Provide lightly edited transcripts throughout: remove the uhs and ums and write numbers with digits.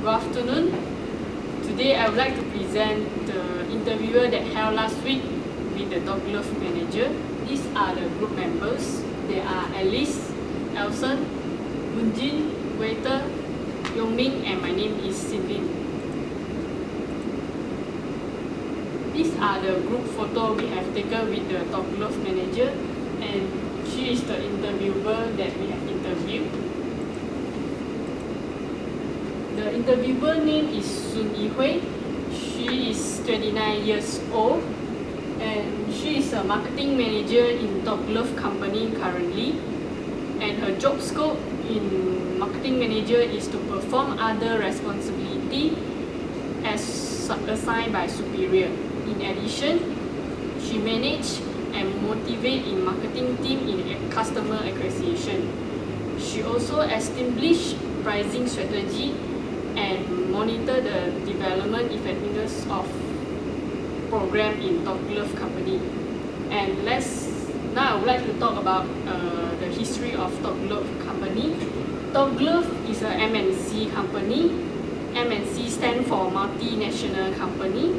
Good afternoon. Today I would like to present the interviewer that held last week with the Top Glove manager. These are the group members. They are Alice, Alson, Munjin, Waiter, Yongming, and my name is Sinlin. These are the group photo we have taken with the Top Glove manager, and she is the interviewer that we have interviewed. The interviewer name is Sun Yihui. She is 29 years old and she is a marketing manager in Top Glove company currently. And her job scope in marketing manager is to perform other responsibility as assigned by superior. In addition, she manage and motivate in marketing team in customer acquisition. She also establish pricing strategy and monitor the development effectiveness of program in Top Glove company. And now I would like to talk about the history of Top Glove company. Top Glove is a MNC company. MNC stands for multinational company.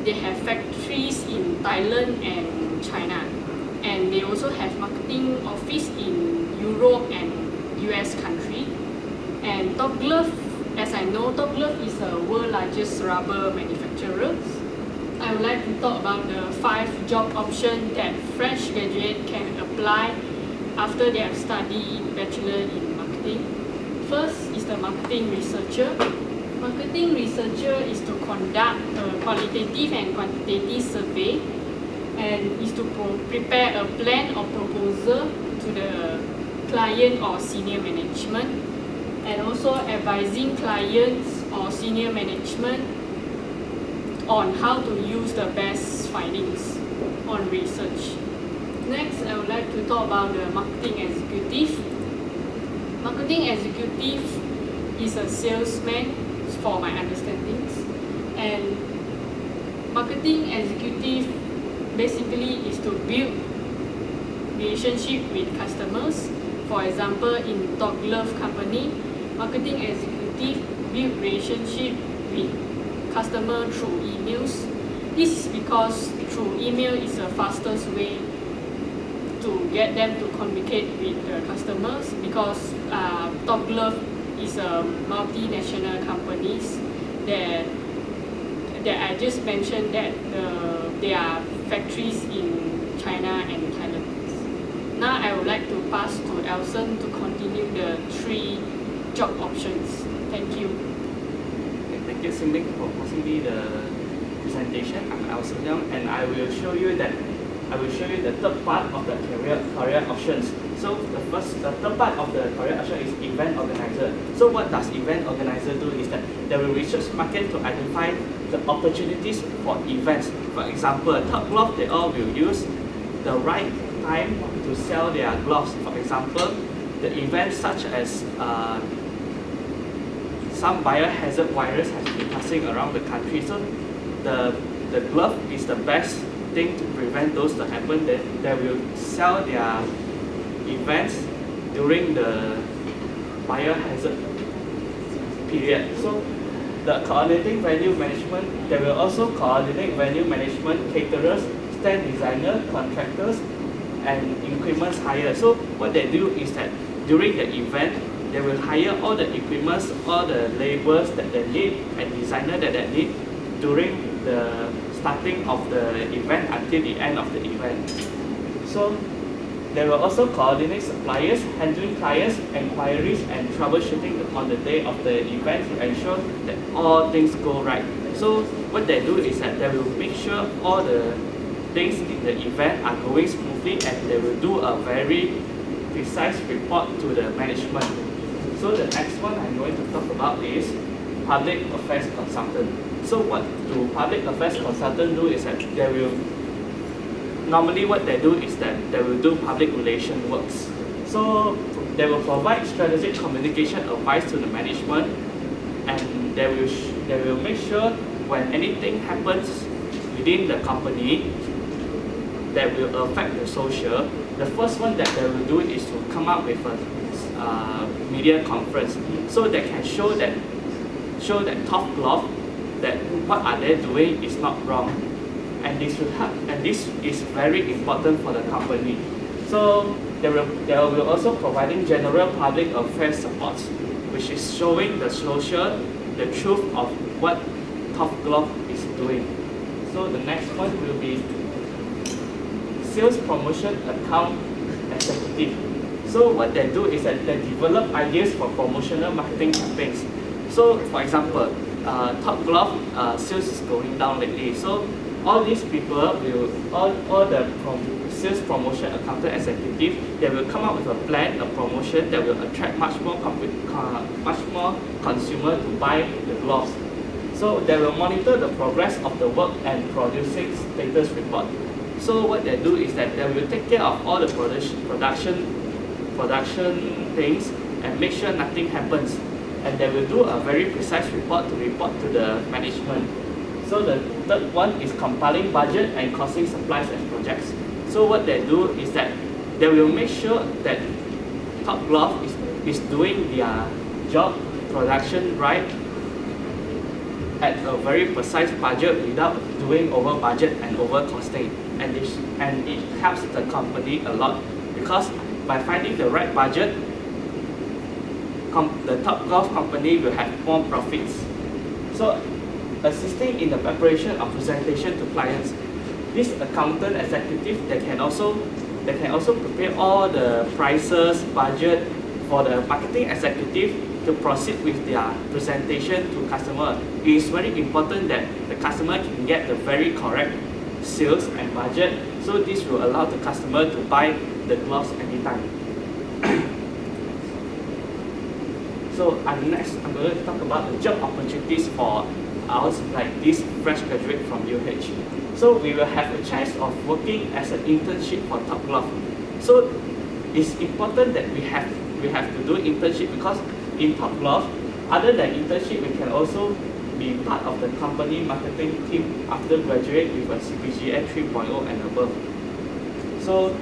They have factories in Thailand and China, and they also have marketing office in Europe and US country. And Top Glove, as I know, Top Glove is the world's largest rubber manufacturer. I would like to talk about the 5 job options that fresh graduate can apply after they have studied bachelor in marketing. First is the marketing researcher. Marketing researcher is to conduct a qualitative and quantitative survey and is to prepare a plan or proposal to the client or senior management, and also advising clients or senior management on how to use the best findings on research. Next, I would like to talk about the marketing executive. Marketing executive is a salesman for my understandings, and marketing executive basically is to build relationship with customers. For example, in Top Glove company, marketing executive build relationship with customer through emails. This is because through email is the fastest way to get them to communicate with the customers, because Top Glove is a multinational companies that I just mentioned that there are factories in China and Thailand. Now I would like to pass to Alson to continue the 3 job options. Thank you. Thank you, Simling, for passing me the presentation. I'm Alson and I will show you the third part of the career options. So the third part of the career option is event organizer. So what does event organizer do is that they will research market to identify the opportunities for events. For example, Top Glove, they all will use the right time to sell their gloves. For example, the events such as some biohazard virus has been passing around the country. So the glove is the best thing to prevent those to happen. They will sell their events during the biohazard period. So the coordinating venue management, they will also coordinate venue management, caterers, stand designer, contractors, and equipment hire. So what they do is that during the event, they will hire all the equipment, all the labors that they need, and designer that they need during the starting of the event until the end of the event. So they will also coordinate suppliers, handling clients' inquiries, and troubleshooting on the day of the event to ensure that all things go right. So what they do is that they will make sure all the things in the event are going smoothly, and they will do a very precise report to the management. So the next one I'm going to talk about is public affairs consultant. So what do public affairs consultant do is that they will normally what they do is that they will do public relation works. So they will provide strategic communication advice to the management, and they will make sure when anything happens within the company that will affect the social, the first one that they will do is to come up with a media conference, so they can show that show that top glove that what are they doing is not wrong, and this will help, and this is very important for the company. So they will also providing general public affairs support, which is showing the truth of what Top Glove is doing. So the next one will be sales promotion account executive. So what they do is that they develop ideas for promotional marketing campaigns. So for example, Top Glove sales is going down lately. So all these people will, all the sales promotion accountant executive, they will come up with a plan, a promotion that will attract much more consumer to buy the gloves. So they will monitor the progress of the work and producing status report. So what they do is that they will take care of all the production things and make sure nothing happens. And they will do a very precise report to the management. So the third one is compiling budget and costing supplies and projects. So what they do is that they will make sure that Top Glove is doing their job production right at a very precise budget without doing over budget and over costing. And it helps the company a lot, because by finding the right budget, the Top Glove company will have more profits. So assisting in the preparation of presentation to clients, this accountant executive, they can also prepare all the prices, budget for the marketing executive to proceed with their presentation to customer. It is very important that the customer can get the very correct sales and budget, so this will allow the customer to buy the gloves anytime. So next, I'm going to talk about the job opportunities for us, like this fresh graduate from UH. So we will have a chance of working as an internship for Top Glove. So it's important that we have to do internship, because in Top Glove, other than internship, we can also be part of the company marketing team after graduate with a CPGA 3.0 and above. So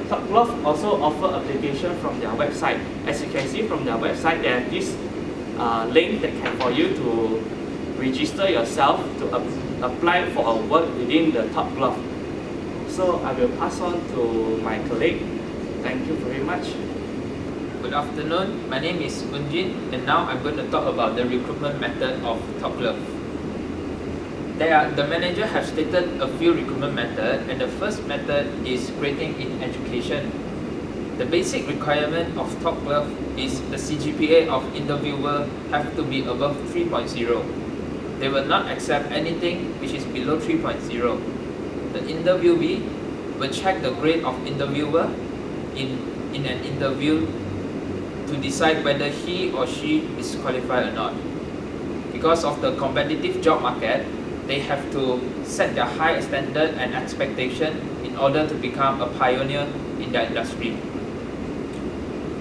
Top Glove also offer application from their website. As you can see from their website, they have this link that can for you to register yourself to apply for a work within the Top Glove. So I will pass on to my colleague. Thank you very much. Good afternoon, my name is Unjin, and now I'm going to talk about the recruitment method of Top Glove. The manager has stated a few recruitment methods, and the first method is grading in education. The basic requirement of Top Glove is the CGPA of interviewer have to be above 3.0. They will not accept anything which is below 3.0. The interviewee will check the grade of interviewer in an interview to decide whether he or she is qualified or not. Because of the competitive job market, they have to set their high standard and expectation in order to become a pioneer in their industry.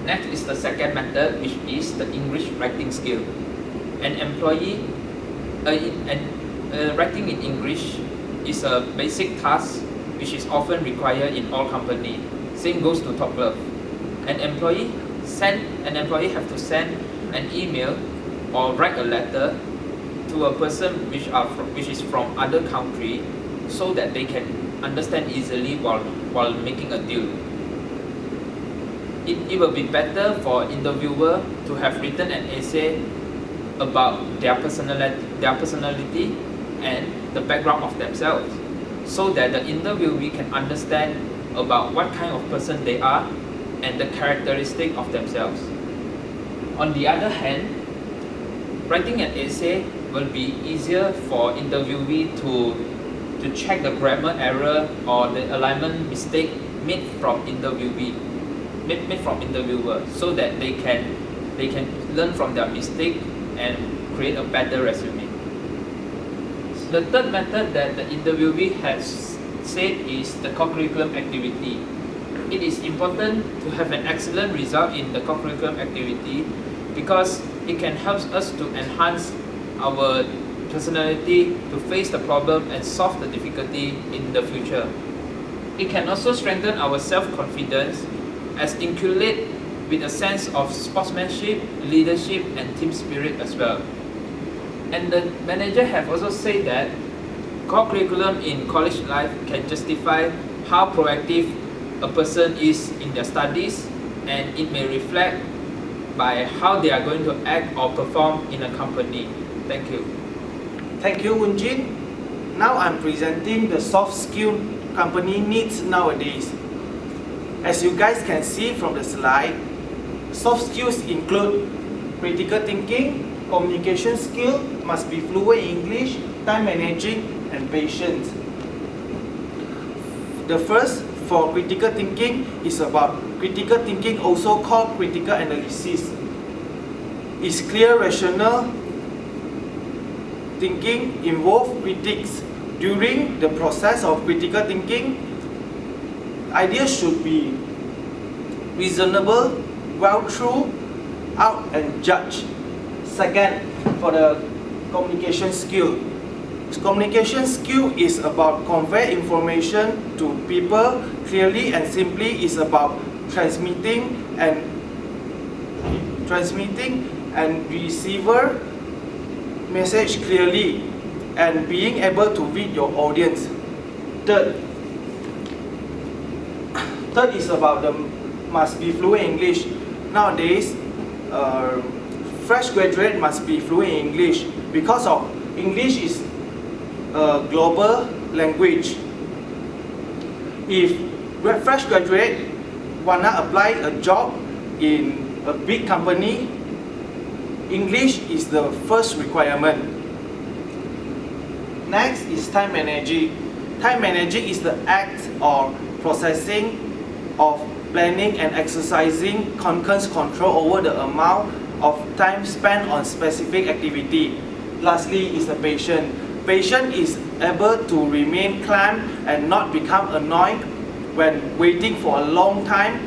Next is the second method, which is the English writing skill. An employee, writing in English is a basic task which is often required in all companies. Same goes to Top Glove. An employee have to send an email or write a letter to a person which is from other country, so that they can understand easily while making a deal. It will be better for interviewer to have written an essay about their personality and the background of themselves, so that the interviewee can understand about what kind of person they are and the characteristic of themselves. On the other hand, writing an essay will be easier for interviewee to check the grammar error or the alignment mistake made from interviewer, so that they can learn from their mistake and create a better resume. The third method that the interviewee has said is the co-curriculum activity. It is important to have an excellent result in the co-curriculum activity, because it can help us to enhance our personality to face the problem and solve the difficulty in the future. It can also strengthen our self-confidence, as inculcate with a sense of sportsmanship, leadership and team spirit as well. And the manager have also said that core curriculum in college life can justify how proactive a person is in their studies, and it may reflect by how they are going to act or perform in a company. Thank you. Thank you, Woonjin. Now I'm presenting the soft skill company needs nowadays. As you guys can see from the slide, soft skills include critical thinking, communication skill, must be fluent in English, time managing, and patience. The first, for critical thinking, is about critical thinking, also called critical analysis. It's clear, rational thinking involve critics. During the process of critical thinking, ideas should be reasonable, well thought out, and judged. Second, for the communication skill. Communication skill is about convey information to people clearly and simply. Is about transmitting and receiver message clearly and being able to read your audience. Third is about the must be fluent in English. Nowadays, fresh graduate must be fluent in English because of English is a global language. If fresh graduate wanna apply a job in a big company, English is the first requirement. Next is time managing. Time managing is the act or processing of planning and exercising conscious control over the amount of time spent on specific activity. Lastly is the patient. Patient is able to remain calm and not become annoyed when waiting for a long time,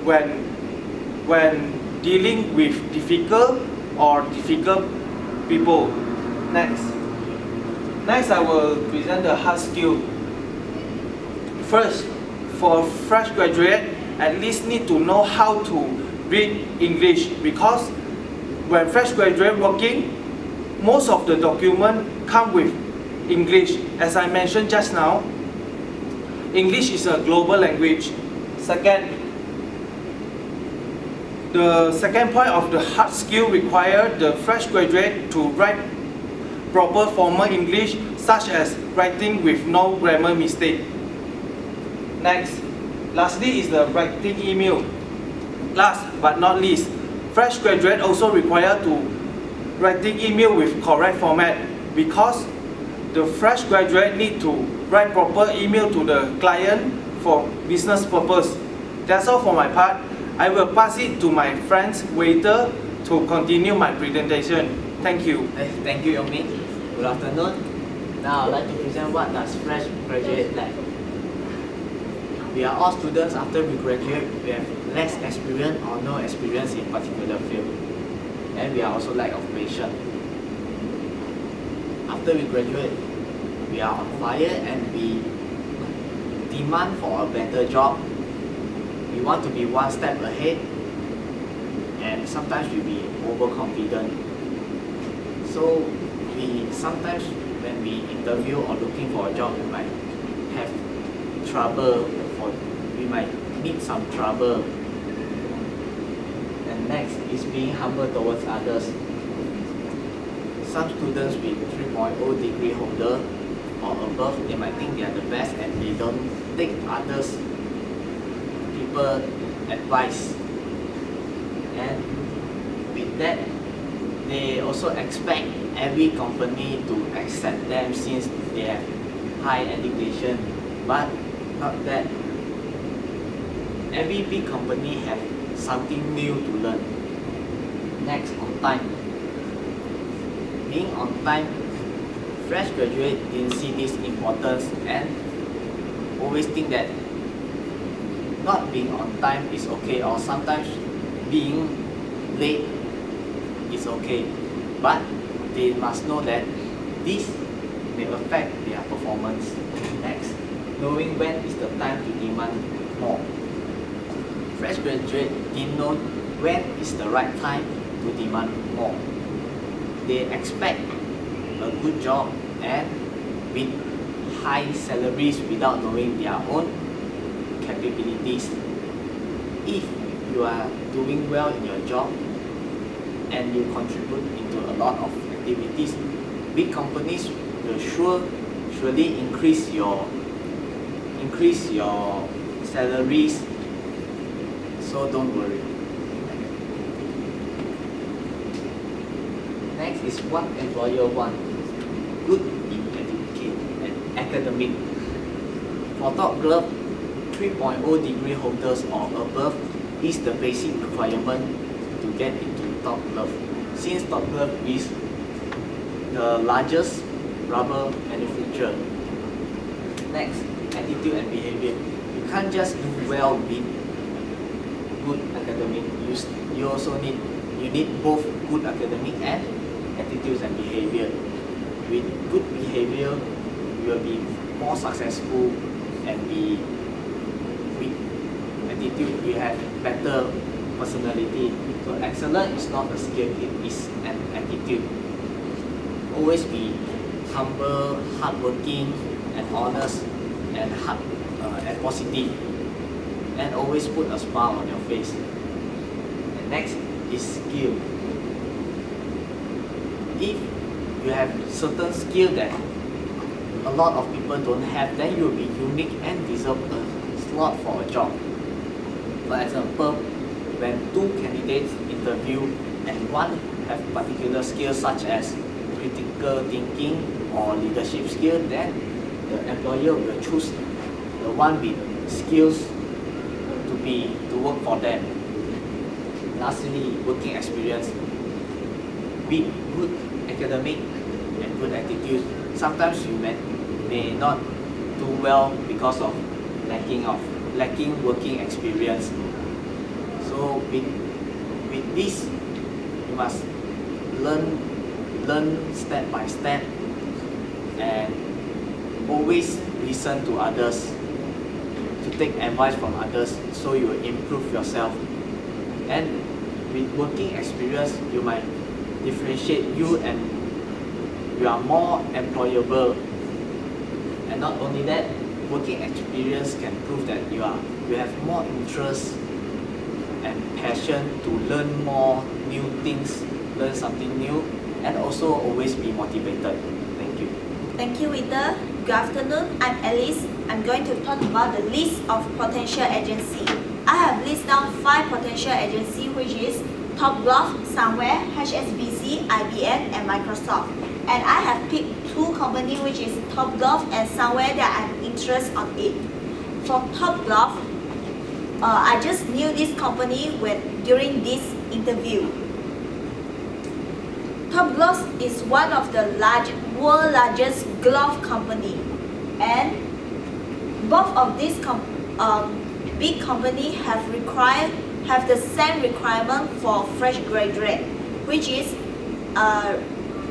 when dealing with difficult people. Next, I will present the hard skill. First, for fresh graduate, at least need to know how to read English, because when fresh graduate working, most of the document come with English. As I mentioned just now, English is a global language. Second, the second point of the hard skill require the fresh graduate to write proper formal English, such as writing with no grammar mistake. Lastly is the writing email. Last but not least, fresh graduate also require to writing email with correct format, because the fresh graduate need to write proper email to the client for business purpose. That's all for my part. I will pass it to my friends waiter to continue my presentation. Thank you. Thank you, Yongmin. Good afternoon. Now I'd like to present what does fresh graduate like. We are all students. After we graduate, we have less experience or no experience in particular field, and we are also lack of patience. After we graduate, we are on fire and we demand for a better job. We want to be one step ahead, and sometimes we be overconfident. So sometimes when we interview or looking for a job, we might have trouble, we might meet some trouble. And next is being humble towards others. Some students with 3.0 degree holder or above, they might think they are the best and they don't take others people advice. And with that, they also expect every company to accept them since they have high education, but not that. Every big company have something new to learn. Next, on time. Being on time, fresh graduate didn't see this importance and always think that not being on time is okay, or sometimes being late is okay. But they must know that this may affect their performance. Next, knowing when is the time to demand more. Fresh graduate didn't know when is the right time to demand more. They expect a good job and with high salaries without knowing their own capabilities. If you are doing well in your job and you contribute into a lot of activities, big companies will surely increase your salaries, so don't worry. Next is what employer want. Good in academic. For top glove, 3.0 degree holders or above is the basic requirement to get into top glove. Since top glove is the largest rubber manufacturer. Next, attitude and behavior. You can't just do well with good academic. You also need both good academic and attitudes and behavior. With good behavior, you will be more successful, and with attitude, you have better personality. So excellent is not a skill, it is an attitude. Always be humble, hardworking, and honest, and positive, and always put a smile on your face. And next is skill. If you have certain skill that a lot of people don't have, then you will be unique and deserve a slot for a job. For example, when two candidates interview and one have particular skills such as critical thinking or leadership skill, then the employer will choose the one with skills to work for them. Lastly, working experience. With good academic and good attitude, sometimes you may not do well because of lacking working experience. So with this, you must learn step by step and always listen to others, to take advice from others, so you will improve yourself. And with working experience, you might differentiate you, and you are more employable. And not only that, working experience can prove that you have more interest and passion to learn more new things, learn something new, and also always be motivated. Thank you. Thank you, Victor. Good afternoon. I'm Alice. I'm going to talk about the list of potential agency. I have listed down 5 potential agency, which is Top Glove, Somewhere, HSBC, IBM, and Microsoft. And I have picked 2 companies, which is Top Glove and Somewhere, that I'm interested on it. For Top Glove, I just knew this company during this interview. Top Glove is one of the world's largest glove company, and both of these big company have the same requirement for fresh graduate, which is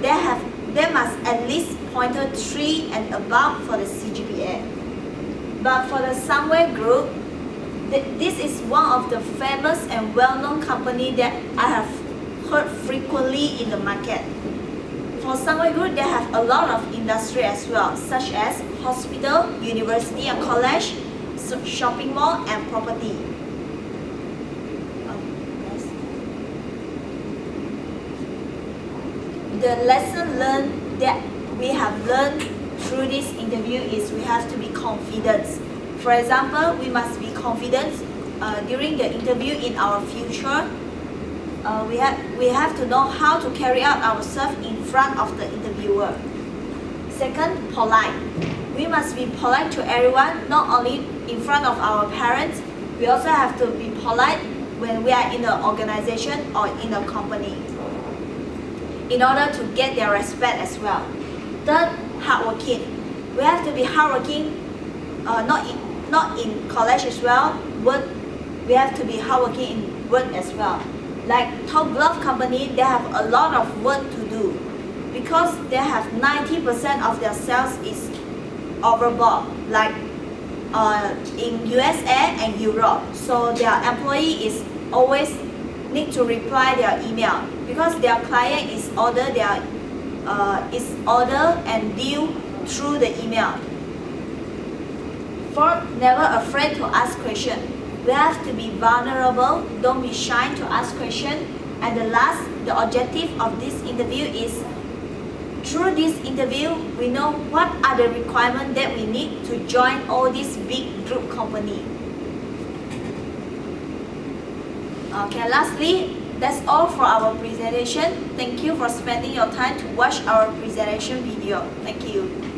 they must at least pointer 3 and above for the CGPA. But for the Somewhere Group, this is one of the famous and well-known company that I have heard frequently in the market. For Somewhere Group, they have a lot of industry as well, such as hospital, university and college, shopping mall, and property. The lesson learned that we have learned through this interview is we have to be confident. For example, we must be confident during the interview in our future. We have to know how to carry out ourselves in front of the interviewer. Second, polite. We must be polite to everyone, not only in front of our parents. We also have to be polite when we are in an organization or in a company, in order to get their respect as well. Third, hardworking. We have to be hardworking, not in college as well. We have to be hardworking in work as well. Like Top Glove company, they have a lot of work to do because they have 90% of their sales is overboard, like in USA and Europe. So their employee is always need to reply their email because their client is order their its order and deal through the email. Fourth, never afraid to ask questions. We have to be vulnerable, don't be shy to ask questions. And the last, the objective of this interview is, through this interview, we know what are the requirements that we need to join all these big group company. Okay, lastly, that's all for our presentation. Thank you for spending your time to watch our presentation video. Thank you.